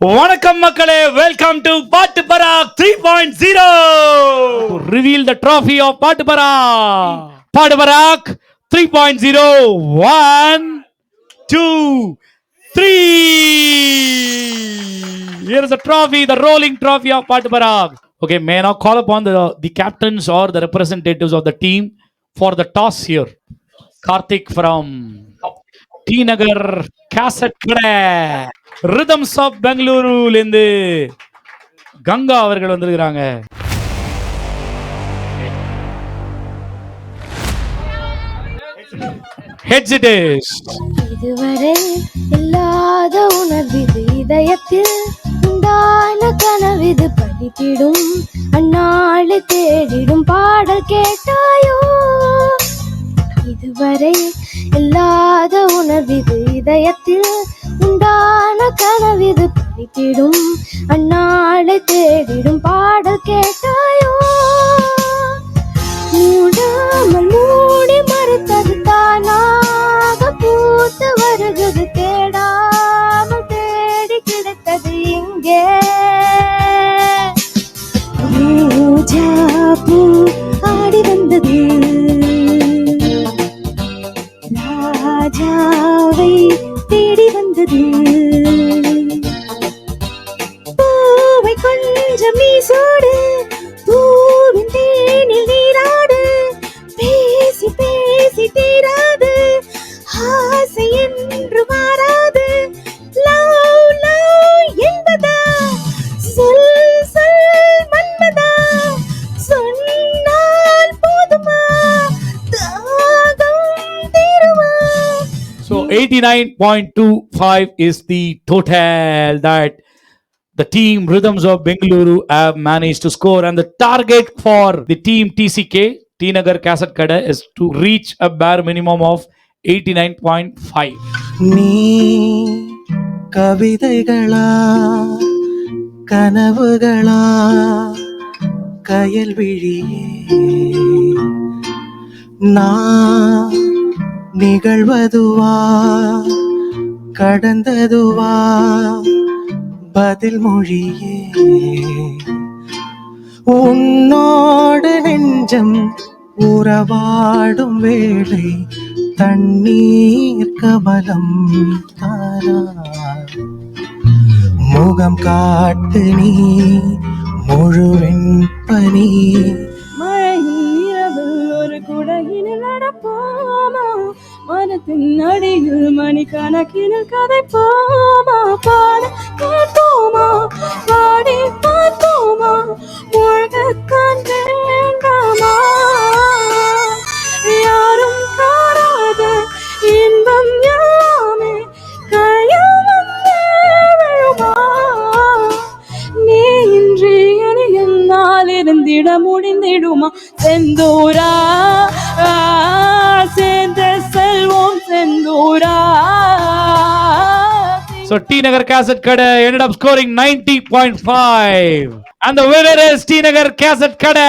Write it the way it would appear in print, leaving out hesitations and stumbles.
வணக்கம் மக்களே, welcome to பாட்டு பராக் 3.0 to reveal the trophy of பாட்டு பராக் 3.0. 1 2 3. Here is the trophy, the rolling trophy of பாட்டு பராக். Okay, may I now call upon the captains or the representatives of the team for the toss here. Karthik from T Nagar Cassette கடை, rhythms of பெங்களூருல இருந்து கங்கா அவர்கள் வந்திருக்கிறாங்க. இதுவரை இல்லாத உணர்விது, இதயத்தில் உண்டான கனவிது, படித்திடும் அந்நாளை தேடிடும் பாடல் கேட்டாயோ. இதுவரை இல்லாத உணர்விது, இதயத்தில் உண்டான கனவிது, படித்திடும் அந்நாளை தேடிடும் பாடல் கேட்டாயோ. மூடாமல் மூடி மறுத்தது தானாக பூத்து வருகிறது, தேடாமல் தேடி கிடைத்தது இங்கே. ரோஜா பூ ஆடி வந்தது, ராஜாவை தேடி வந்தது. பூவை கொஞ்சம் நீ சூடு, பூவின் தேனில் நீராடு, பேசி பேசி தீராது, ஆசை என்று மாறாது. லவ் லவ் என்பதா, சொல் சொல் மன்மதா, சொன்னால் போதுமா, தாகம் தீருமா. So 89.25 is the total that the team Rhythms of Bengaluru have managed to score, and the target for the team TCK, T Nagar Cassette Kada, is to reach a bare minimum of 89.5. நீ கவிதைகளா கனவுகளா கயல் விழியே, நான் நிகழ்வதுவா கடந்ததுவா பதில் மொழியே. உன்னோடு நெஞ்சம் உறவாடும் வேளை, தண்ணீர் கமலம் தாரா, முகம் காட்டு நீ முழுவெண் பனி. மழையின் இரவில் ஒரு குடையினில் நடப்போமா, மனத்தின் அடியில் மணிக்கணக்கில் கதைப்போமா, பாட கேட்போமா, பாடி பார்ப்போமா, முழகத்தான் வேண்டாமா. யாரும் காணாத இன்பம் எல்லாமே கையில் வந்து விழுமா. நீ இன்றி என என்னால் இருந்திட முடிந்திடுமா. செந்தூரா சேர்ந்த செல்வோம் செந்தூரா. So T Nagar Cassette Kada ended up scoring 90.5, and the winner is T Nagar Cassette Kada.